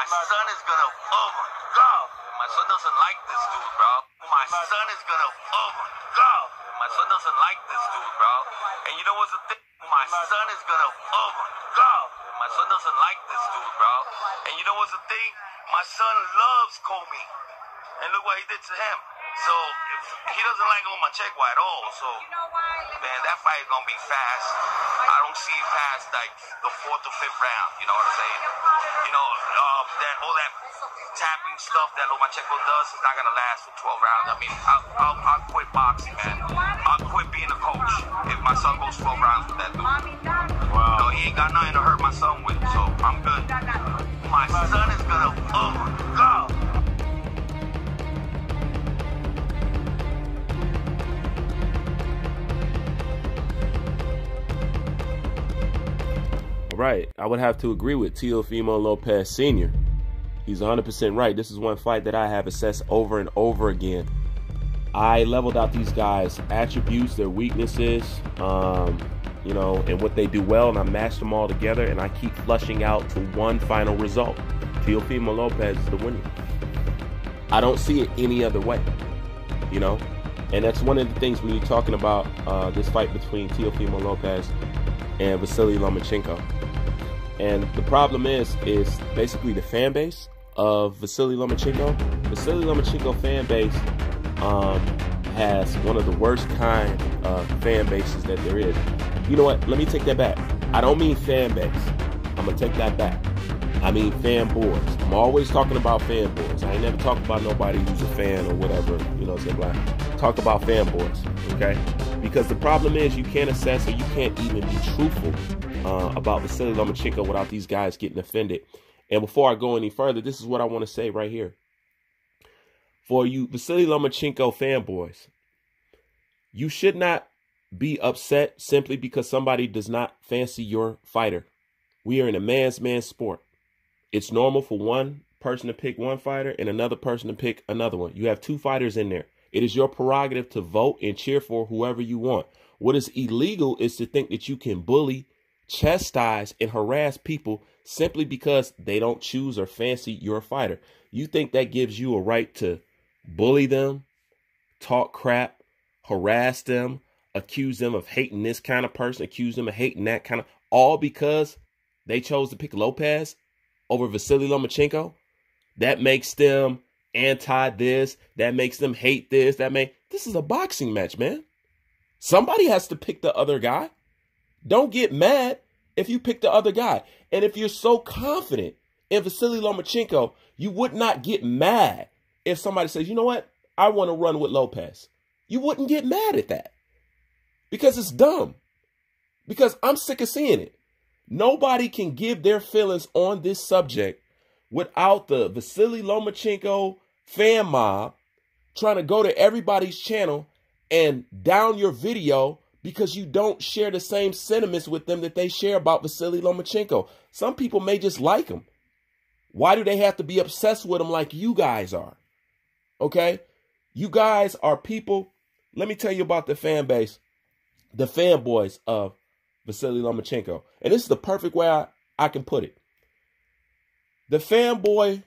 My son is gonna, oh my God. My son doesn't like this dude, bro. My son is gonna, oh my God. My son doesn't like this dude, bro. And you know what's the thing? My son is gonna, oh my God. My son doesn't like this dude, bro. And you know what's the thing? My son loves Comey. And look what he did to him. So, he doesn't like Lomachenko at all. So, man, that fight is going to be fast. I don't see it past, like, the 4th or 5th round. You know what I'm saying? You know, all that tapping stuff that Lomachenko does is not going to last for 12 rounds. I mean, I'll quit boxing, man. I'll quit being a coach if my son goes 12 rounds with that dude. Wow. You know, he ain't got nothing to hurt my son with, so I'm good. My son is going to, oh my God. Right, I would have to agree with Teofimo Lopez Sr. He's 100% right. This is one fight that I have assessed over and over again. I leveled out these guys' attributes, their weaknesses, you know, and what they do well, and I matched them all together, and I keep flushing out to one final result. Teofimo Lopez is the winner. I don't see it any other way, you know, and that's one of the things when you're talking about this fight between Teofimo Lopez and Vasily Lomachenko. And the problem is basically the fan base of Vasily Lomachenko. Vasily Lomachenko fan base has one of the worst kind of fan bases that there is. You know what? Let me take that back. I don't mean fan base. I'm going to take that back. I mean fanboys. I'm always talking about fanboys. I ain't never talk about nobody who's a fan or whatever. You know what I'm saying? Talk about fanboys, okay? Because the problem is you can't assess or you can't even be truthful about Vasily Lomachenko without these guys getting offended. And before I go any further, this is what I want to say right here. For you Vasily Lomachenko fanboys, you should not be upset simply because somebody does not fancy your fighter. We are in a man's sport. It's normal for one person to pick one fighter and another person to pick another one. You have two fighters in there. It is your prerogative to vote and cheer for whoever you want. What is illegal is to think that you can bully, chastise, and harass people simply because they don't choose or fancy your fighter. You think that gives you a right to bully them, talk crap, harass them, accuse them of hating this kind of person, accuse them of hating that kind of, all because they chose to pick Lopez over Vasily Lomachenko? That makes them anti this, that makes them hate this, this is a boxing match, man. Somebody has to pick the other guy. Don't get mad if you pick the other guy. And if you're so confident in Vasily Lomachenko, you would not get mad if somebody says, you know what, I want to run with Lopez. You wouldn't get mad at that because it's dumb. Because I'm sick of seeing it. Nobody can give their feelings on this subject without the Vasily Lomachenko fan mob trying to go to everybody's channel and down your video because you don't share the same sentiments with them that they share about Vasily Lomachenko. Some people may just like him. Why do they have to be obsessed with him like you guys are? Okay? You guys are people. Let me tell you about the fan base, the fanboys of Vasily Lomachenko. And this is the perfect way I can put it. The fanboy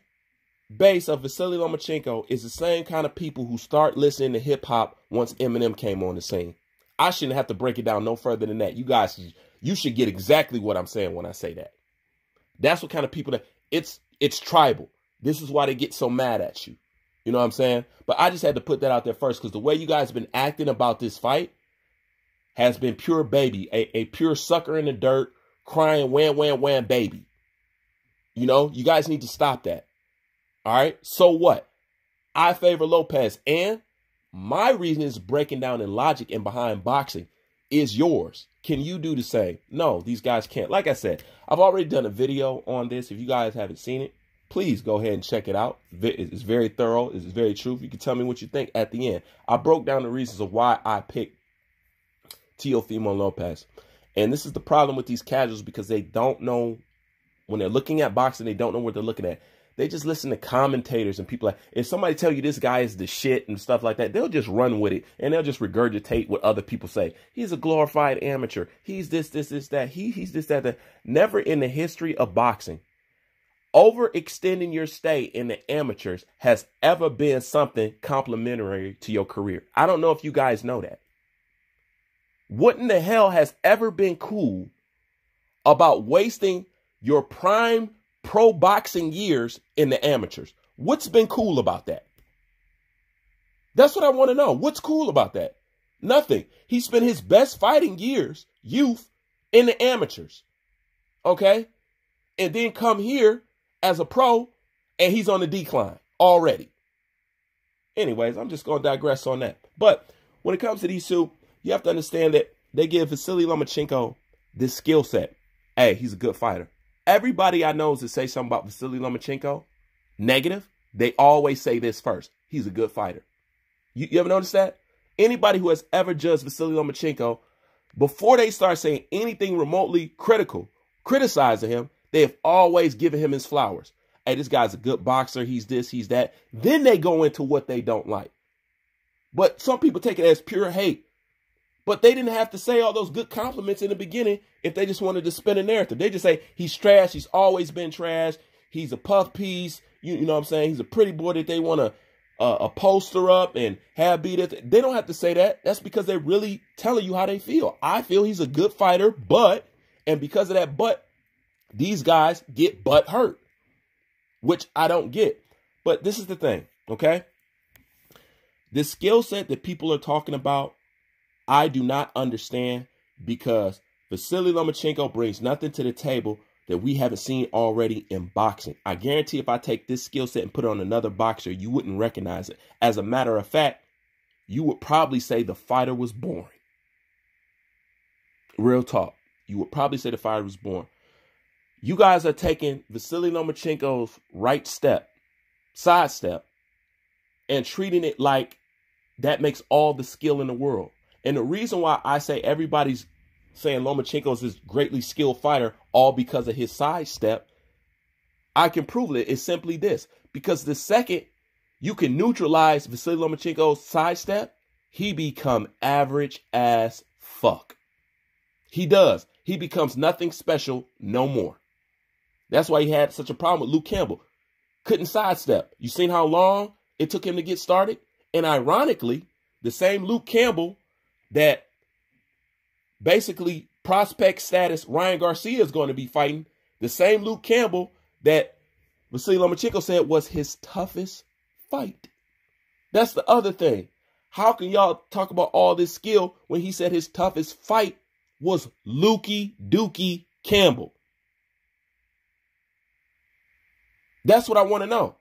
base of Vasily Lomachenko is the same kind of people who start listening to hip hop once Eminem came on the scene. I shouldn't have to break it down no further than that. You guys, you should get exactly what I'm saying when I say that. That's what kind of people that it's tribal. This is why they get so mad at you. You know what I'm saying? But I just had to put that out there first because the way you guys have been acting about this fight has been pure baby, a pure sucker in the dirt, crying wham, wham, wham, baby. You know, you guys need to stop that. All right. So what? I favor Lopez, and my reason is breaking down in logic and behind boxing is yours. Can you do the same? No, these guys can't. Like I said, I've already done a video on this. If you guys haven't seen it, please go ahead and check it out. It's very thorough. It's very true. You can tell me what you think at the end. I broke down the reasons of why I picked Teofimo Lopez. And this is the problem with these casuals because they don't know, when they're looking at boxing, they don't know what they're looking at. They just listen to commentators and people like, if somebody tell you this guy is the shit and stuff like that, they'll just run with it and they'll just regurgitate what other people say. He's a glorified amateur. He's this, that. He's this, that. Never in the history of boxing overextending your stay in the amateurs has ever been something complimentary to your career. I don't know if you guys know that. What in the hell has ever been cool about wasting your prime pro boxing years in the amateurs? What's been cool about that? That's what I want to know. What's cool about that? Nothing. He spent his best fighting years, youth, in the amateurs. Okay? And then come here as a pro, and he's on the decline already. Anyways, I'm just going to digress on that. But when it comes to these two, you have to understand that they give Vasily Lomachenko this skill set. Hey, he's a good fighter. Everybody I know to say something about Vasily Lomachenko, negative, they always say this first. He's a good fighter. You ever notice that? Anybody who has ever judged Vasily Lomachenko, before they start saying anything remotely critical, criticizing him, they have always given him his flowers. Hey, this guy's a good boxer. He's this, he's that. Then they go into what they don't like. But some people take it as pure hate. But they didn't have to say all those good compliments in the beginning if they just wanted to spin a narrative. They just say, he's trash. He's always been trash. He's a puff piece. You know what I'm saying? He's a pretty boy that they want to poster up and have beat it. They don't have to say that. That's because they're really telling you how they feel. I feel he's a good fighter, and because of that these guys get butt hurt, which I don't get. But this is the thing, okay? The skill set that people are talking about, I do not understand, because Vasily Lomachenko brings nothing to the table that we haven't seen already in boxing. I guarantee if I take this skill set and put it on another boxer, you wouldn't recognize it. As a matter of fact, you would probably say the fighter was boring. Real talk. You would probably say the fighter was boring. You guys are taking Vasily Lomachenko's right step, side step, and treating it like that makes all the skill in the world. And the reason why I say everybody's saying Lomachenko is this greatly skilled fighter all because of his sidestep, I can prove it. It's simply this. Because the second you can neutralize Vasily Lomachenko's sidestep, he become average as fuck. He does. He becomes nothing special no more. That's why he had such a problem with Luke Campbell. Couldn't sidestep. You seen how long it took him to get started? And ironically, the same Luke Campbell that basically prospect status Ryan Garcia is going to be fighting, the same Luke Campbell that Vasily Lomachenko said was his toughest fight. That's the other thing. How can y'all talk about all this skill when he said his toughest fight was Lukey Dookie Campbell? That's what I want to know.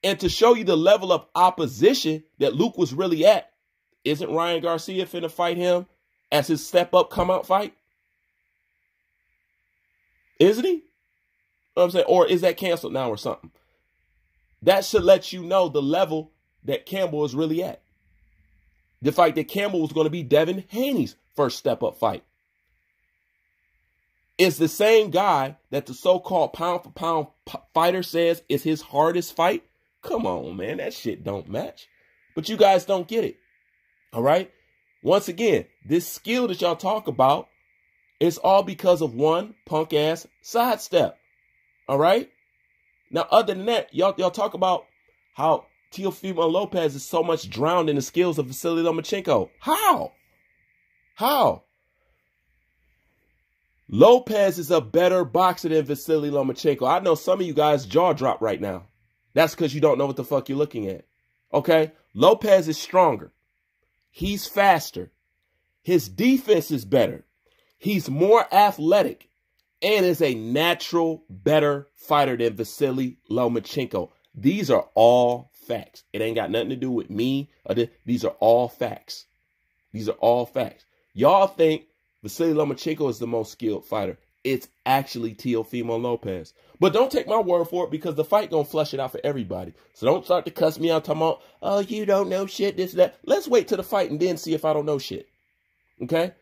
And to show you the level of opposition that Luke was really at, isn't Ryan Garcia finna fight him as his step-up, come-out fight? Isn't he? You know what I'm saying? Or is that canceled now or something? That should let you know the level that Campbell is really at. The fight that Campbell was going to be Devin Haney's first step-up fight. It's the same guy that the so-called pound-for-pound fighter says is his hardest fight. Come on, man. That shit don't match. But you guys don't get it. All right? Once again, this skill that y'all talk about is all because of one punk-ass sidestep. All right? Now, other than that, y'all talk about how Teofimo Lopez is so much drowned in the skills of Vasily Lomachenko. How? How? Lopez is a better boxer than Vasily Lomachenko. I know some of you guys jaw drop right now. That's because you don't know what the fuck you're looking at. Okay? Lopez is stronger. He's faster. His defense is better. He's more athletic and is a natural better fighter than Vasily Lomachenko. These are all facts. It ain't got nothing to do with me. These are all facts. These are all facts. Y'all think Vasily Lomachenko is the most skilled fighter. It's actually Teofimo Lopez. But don't take my word for it, because the fight gonna flush it out for everybody. So don't start to cuss me out talking about, oh, you don't know shit, this, that. Let's wait till the fight and then see if I don't know shit. Okay?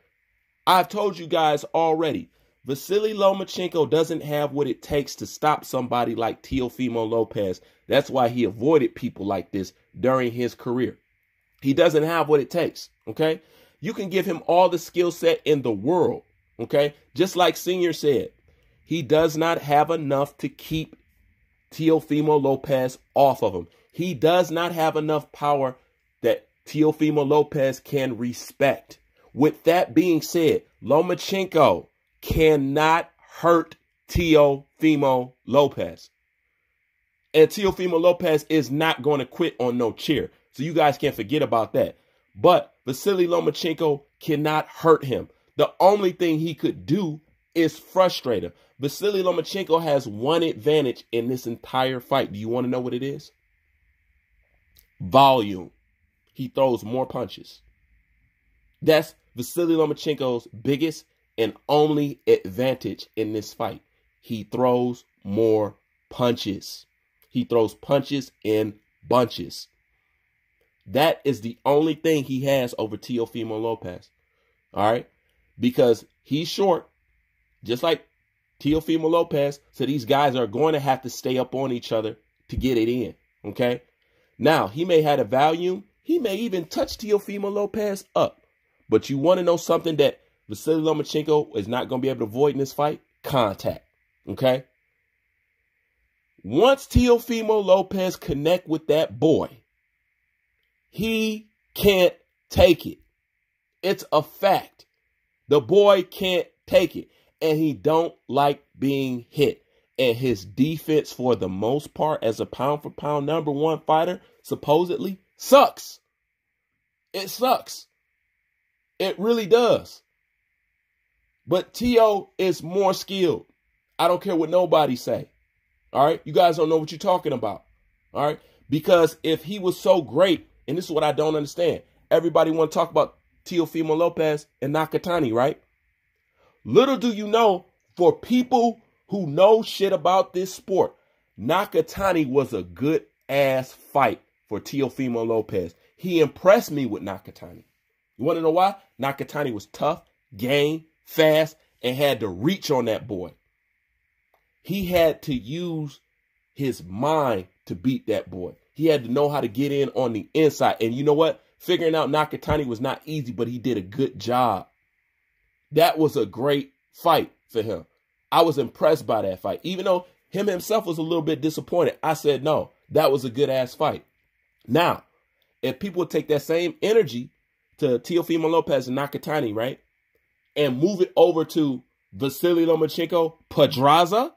I've told you guys already, Vasily Lomachenko doesn't have what it takes to stop somebody like Teofimo Lopez. That's why he avoided people like this during his career. He doesn't have what it takes. Okay? You can give him all the skill set in the world. Okay? Just like Senior said, He does not have enough to keep Teofimo Lopez off of him. He does not have enough power that Teofimo Lopez can respect. With that being said, Lomachenko cannot hurt Teofimo Lopez. And Teofimo Lopez is not going to quit on no chair. So you guys can't forget about that. But Vasily Lomachenko cannot hurt him. The only thing he could do is frustrate him. Vasily Lomachenko has one advantage in this entire fight. Do you want to know what it is? Volume. He throws more punches. That's Vasily Lomachenko's biggest and only advantage in this fight. He throws more punches. He throws punches in bunches. That is the only thing he has over Teofimo Lopez. All right? Because he's short, just like Teofimo Lopez. So these guys are going to have to stay up on each other to get it in. Okay? Now, he may have a volume. He may even touch Teofimo Lopez up. But you want to know something that Vasily Lomachenko is not going to be able to avoid in this fight? Contact. Okay? Once Teofimo Lopez connect with that boy, he can't take it. It's a fact. The boy can't take it. And he don't like being hit. And his defense, for the most part, as a pound-for-pound #1 fighter, supposedly, sucks. It sucks. It really does. But Teo is more skilled. I don't care what nobody say. All right? You guys don't know what you're talking about. All right? Because if he was so great, and this is what I don't understand. Everybody want to talk about Teofimo Lopez and Nakatani, right? Little do you know, for people who know shit about this sport, Nakatani was a good-ass fight for Teofimo Lopez. He impressed me with Nakatani. You want to know why? Nakatani was tough, game, fast, and had to reach on that boy. He had to use his mind to beat that boy. He had to know how to get in on the inside. And you know what? Figuring out Nakatani was not easy, but he did a good job. That was a great fight for him. I was impressed by that fight. Even though him himself was a little bit disappointed, I said, no, that was a good-ass fight. Now, if people would take that same energy to Teofimo Lopez and Nakatani, right, and move it over to Vasily Lomachenko, Pedraza,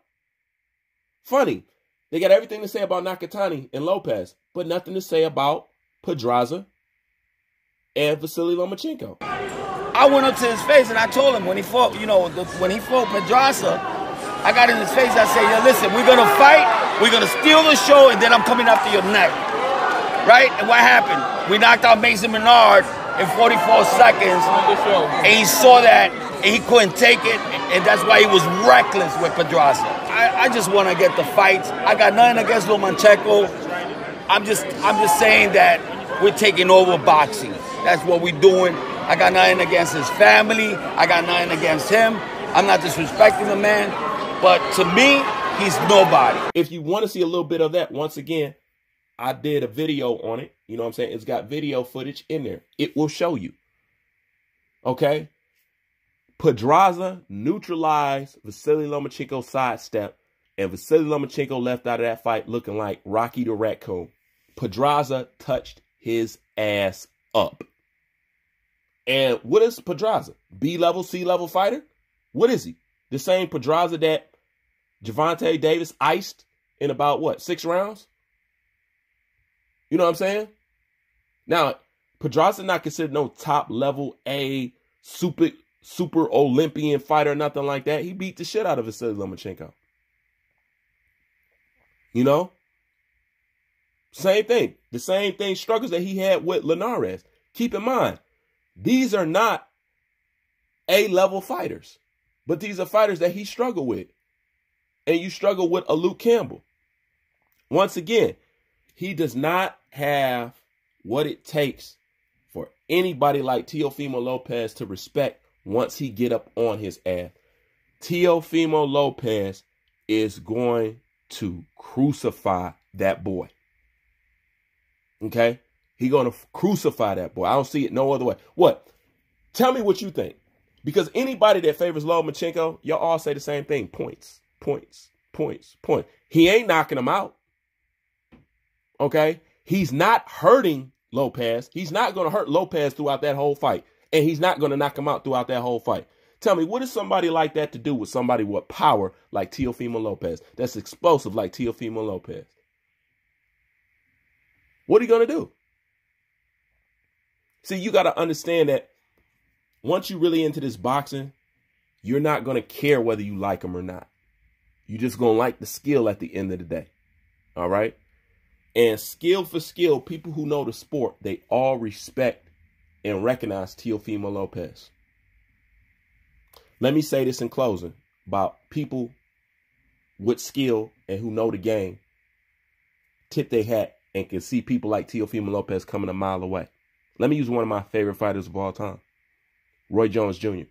funny. They got everything to say about Nakatani and Lopez, but nothing to say about Pedraza and Vasily Lomachenko. I went up to his face and I told him when he fought, when he fought Pedraza, I got in his face. I said, yo, listen, we're going to fight. We're going to steal the show, and then I'm coming after your neck. Right? And what happened? We knocked out Mason Menard in 44 seconds. And he saw that, and he couldn't take it. And that's why he was reckless with Pedraza. I just want to get the fights. I got nothing against Lomachenko. I'm just saying that we're taking over boxing. That's what we're doing. I got nothing against his family. I got nothing against him. I'm not disrespecting the man. But to me, he's nobody. If you want to see a little bit of that, once again, I did a video on it. You know what I'm saying? It's got video footage in there. It will show you. Okay? Pedraza neutralized Vasily Lomachenko's sidestep, and Vasily Lomachenko left out of that fight looking like Rocky the Raccoon. Pedraza touched his ass up. And what is Pedraza? B-level, C-level fighter? What is he? The same Pedraza that Gervonta Davis iced in about, what, 6 rounds? You know what I'm saying? Now, Pedraza not considered no top-level A super Olympian fighter or nothing like that. He beat the shit out of Vasily Lomachenko. You know? Same thing. The same thing, struggles that he had with Linares. Keep in mind, these are not A-level fighters. But these are fighters that he struggled with. And you struggle with a Luke Campbell. Once again, he does not have what it takes for anybody like Teofimo Lopez to respect once he get up on his ass. Teofimo Lopez is going to crucify that boy. Okay? He's going to crucify that boy. I don't see it no other way. What? Tell me what you think. Because anybody that favors Lomachenko, y'all all say the same thing. Points, points, points, points. He ain't knocking him out. Okay? He's not hurting Lopez. He's not going to hurt Lopez throughout that whole fight. And he's not going to knock him out throughout that whole fight. Tell me, what is somebody like that to do with somebody with power like Teofimo Lopez? That's explosive like Teofimo Lopez. What are you going to do? See, you got to understand that once you're really into this boxing, you're not going to care whether you like them or not. You're just going to like the skill at the end of the day. All right? And skill for skill, people who know the sport, they all respect and recognize Teofimo Lopez. Let me say this in closing about people with skill and who know the game, tip their hat and can see people like Teofimo Lopez coming a mile away. Let me use one of my favorite fighters of all time, Roy Jones Jr.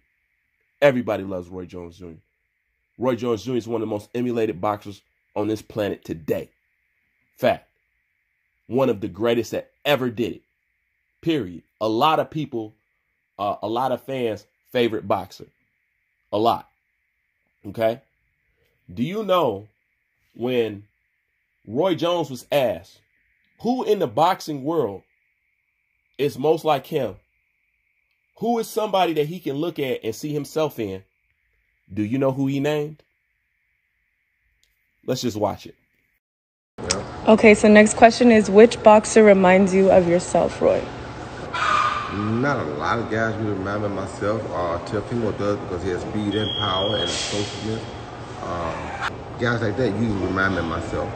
Everybody loves Roy Jones Jr. Roy Jones Jr. is one of the most emulated boxers on this planet today. Fact. One of the greatest that ever did it. Period. A lot of people, a lot of fans, favorite boxer. A lot. Okay? Do you know when Roy Jones was asked, who in the boxing world is most like him? Who is somebody that he can look at and see himself in? Do you know who he named? Let's just watch it. Okay, so next question is, which boxer reminds you of yourself, Roy? Not a lot of guys really remind me of myself. Teofimo does because he has speed and power and explosiveness. Guys like that usually remind me of myself.